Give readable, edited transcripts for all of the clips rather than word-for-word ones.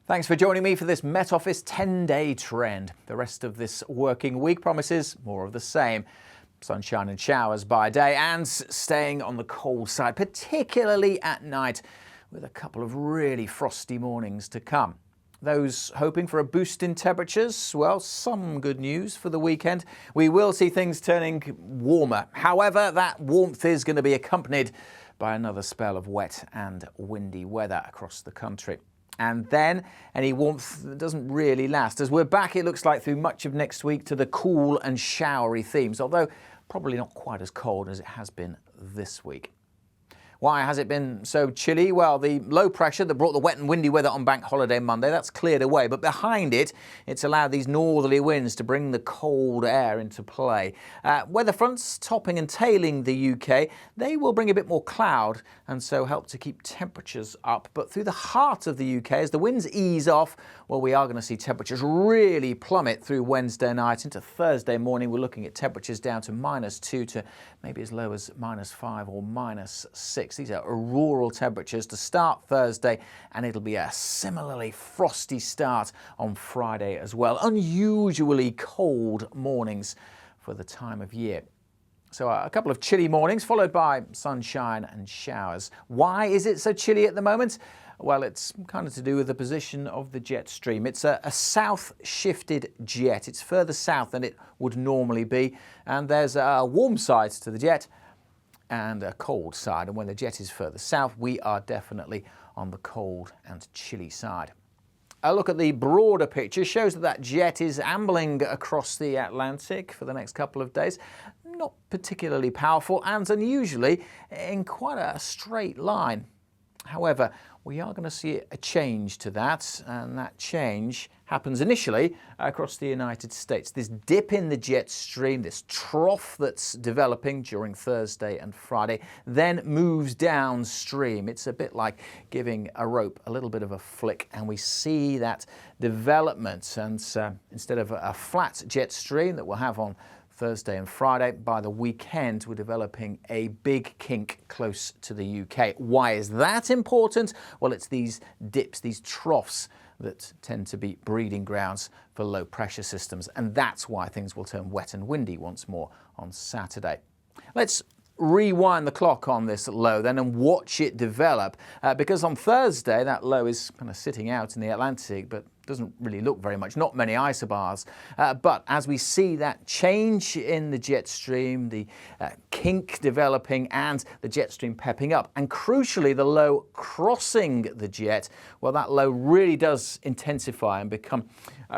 Thanks for joining me for this Met Office 10-day trend. The rest of this working week promises more of the same. Sunshine and showers by day and staying on the cold side, particularly at night, with a couple of really frosty mornings to come. Those hoping for a boost in temperatures, well, some good news for the weekend. We will see things turning warmer. However, that warmth is going to be accompanied by another spell of wet and windy weather across the country. And then any warmth doesn't really last. As we're back, it looks like through much of next week to the cool and showery themes, although probably not quite as cold as it has been this week. Why has it been so chilly? Well, the low pressure that brought the wet and windy weather on Bank Holiday Monday, that's cleared away. But behind it, it's allowed these northerly winds to bring the cold air into play. Weather fronts topping and tailing the UK, they will bring a bit more cloud and so help to keep temperatures up. But through the heart of the UK, as the winds ease off, well, we are going to see temperatures really plummet through Wednesday night into Thursday morning. We're looking at temperatures down to -2 to maybe as low as -5 or -6. These are rural temperatures to start Thursday, and it'll be a similarly frosty start on Friday as well. Unusually cold mornings for the time of year. So a couple of chilly mornings followed by sunshine and showers. Why is it so chilly at the moment? Well, it's kind of to do with the position of the jet stream. It's a south-shifted jet. It's further south than it would normally be, and there's a warm side to the jet and a cold side. And when the jet is further south, we are definitely on the cold and chilly side. A look at the broader picture shows that jet is ambling across the Atlantic for the next couple of days. Not particularly powerful and unusually in quite a straight line. However, we are going to see a change to that, and that change happens initially across the United States. This dip in the jet stream, this trough that's developing during Thursday and Friday, then moves downstream. It's a bit like giving a rope a little bit of a flick, and we see that development. And instead of a flat jet stream that we'll have on Thursday and Friday, by the weekend we're developing a big kink close to the UK. Why is that important? Well, it's these dips, these troughs that tend to be breeding grounds for low pressure systems, and that's why things will turn wet and windy once more on Saturday. Let's rewind the clock on this low then and watch it develop, because on Thursday that low is kind of sitting out in the Atlantic but doesn't really look very much, not many isobars. But as we see that change in the jet stream, the kink developing and the jet stream pepping up, and crucially the low crossing the jet, well, that low really does intensify and become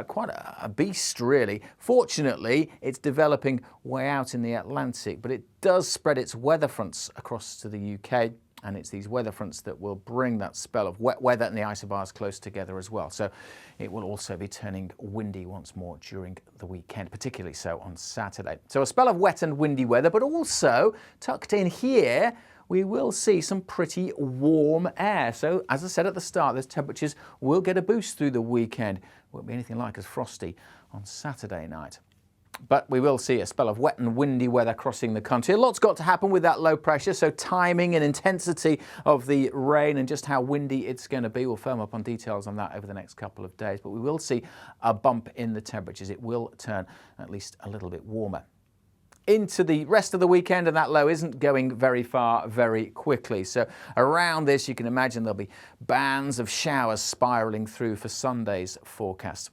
quite a beast really. Fortunately, it's developing way out in the Atlantic, but it does spread its weather fronts across to the UK. And it's these weather fronts that will bring that spell of wet weather and the isobars close together as well. So it will also be turning windy once more during the weekend, particularly so on Saturday. So a spell of wet and windy weather, but also tucked in here, we will see some pretty warm air. So as I said at the start, those temperatures will get a boost through the weekend. Won't be anything like as frosty on Saturday night. But we will see a spell of wet and windy weather crossing the country. A lot's got to happen with that low pressure, so timing and intensity of the rain and just how windy it's going to be, we'll firm up on details on that over the next couple of days. But we will see a bump in the temperatures. It will turn at least a little bit warmer into the rest of the weekend, and that low isn't going very far very quickly. So around this, you can imagine there'll be bands of showers spiralling through for Sunday's forecast.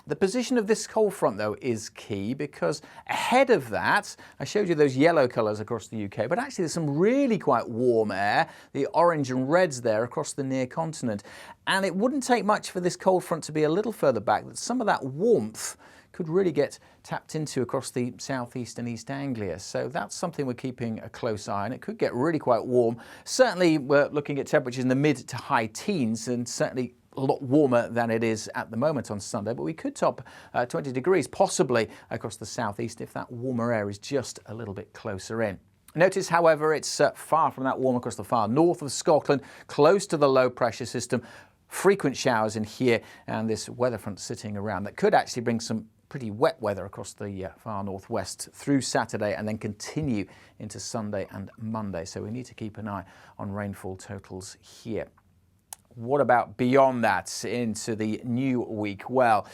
The position of this cold front, though, is key, because ahead of that, I showed you those yellow colours across the UK, but actually there's some really quite warm air, the orange and reds there across the near continent. And it wouldn't take much for this cold front to be a little further back, that some of that warmth could really get tapped into across the southeast and East Anglia. So that's something we're keeping a close eye on. It could get really quite warm. Certainly we're looking at temperatures in the mid to high teens, and certainly a lot warmer than it is at the moment on Sunday, but we could top 20 degrees possibly across the southeast if that warmer air is just a little bit closer in. Notice, however, it's far from that warm across the far north of Scotland, close to the low pressure system. Frequent showers in here, and this weather front sitting around that could actually bring some pretty wet weather across the far northwest through Saturday and then continue into Sunday and Monday. So we need to keep an eye on rainfall totals here. What about beyond that into the new week? Well,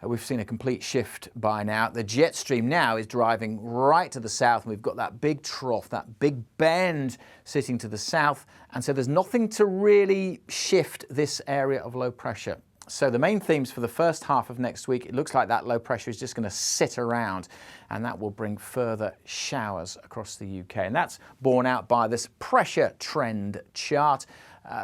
we've seen a complete shift by now. The jet stream now is driving right to the south, and we've got that big trough, that big bend sitting to the south. And so there's nothing to really shift this area of low pressure. So the main themes for the first half of next week, it looks like that low pressure is just going to sit around, and that will bring further showers across the UK. And that's borne out by this pressure trend chart.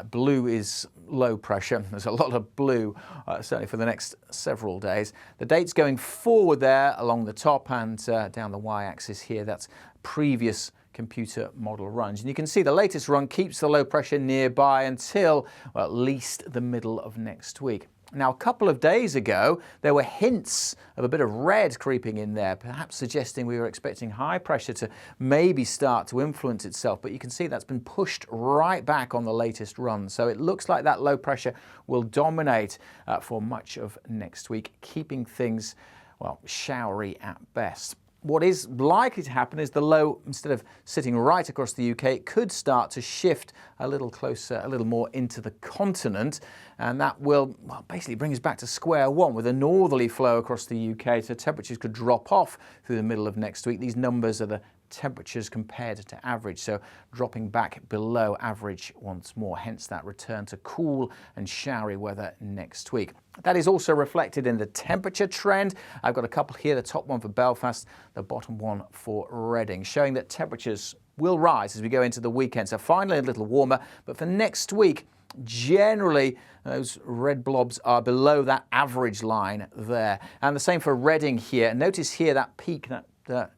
Blue is low pressure. There's a lot of blue, certainly for the next several days. The dates going forward there along the top and down the y-axis here, that's previous computer model runs. And you can see the latest run keeps the low pressure nearby until, well, at least the middle of next week. Now, a couple of days ago, there were hints of a bit of red creeping in there, perhaps suggesting we were expecting high pressure to maybe start to influence itself. But you can see that's been pushed right back on the latest run. So it looks like that low pressure will dominate for much of next week, keeping things, well, showery at best. What is likely to happen is the low, instead of sitting right across the UK, it could start to shift a little closer, a little more into the continent, and that will, well, basically bring us back to square one with a northerly flow across the UK, so temperatures could drop off through the middle of next week. These numbers are the temperatures compared to average, so dropping back below average once more, hence that return to cool and showery weather next week. That is also reflected in the temperature trend. I've got a couple here, the top one for Belfast, the bottom one for Reading, showing that temperatures will rise as we go into the weekend. So finally a little warmer, but for next week, generally those red blobs are below that average line there. And the same for Reading here. Notice here that peak, that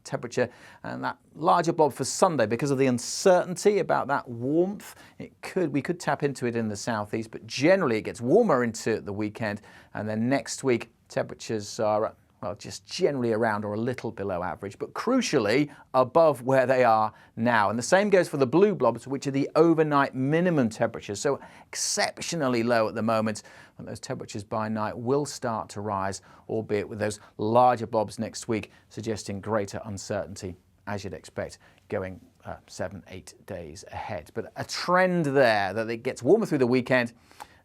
temperature, and that larger blob for Sunday, because of the uncertainty about that warmth, we could tap into it in the southeast, but generally it gets warmer into the weekend, and then next week temperatures are, well, just generally around or a little below average, but crucially above where they are now. And the same goes for the blue blobs, which are the overnight minimum temperatures, so exceptionally low at the moment. And those temperatures by night will start to rise, albeit with those larger blobs next week, suggesting greater uncertainty, as you'd expect, going 7-8 days ahead. But a trend there that it gets warmer through the weekend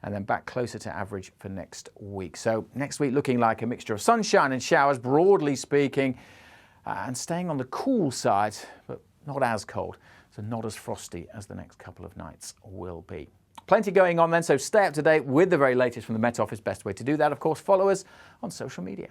and then back closer to average for next week. So next week looking like a mixture of sunshine and showers, broadly speaking, and staying on the cool side, but not as cold, so not as frosty as the next couple of nights will be. Plenty going on then, so stay up to date with the very latest from the Met Office. Best way to do that, of course, follow us on social media.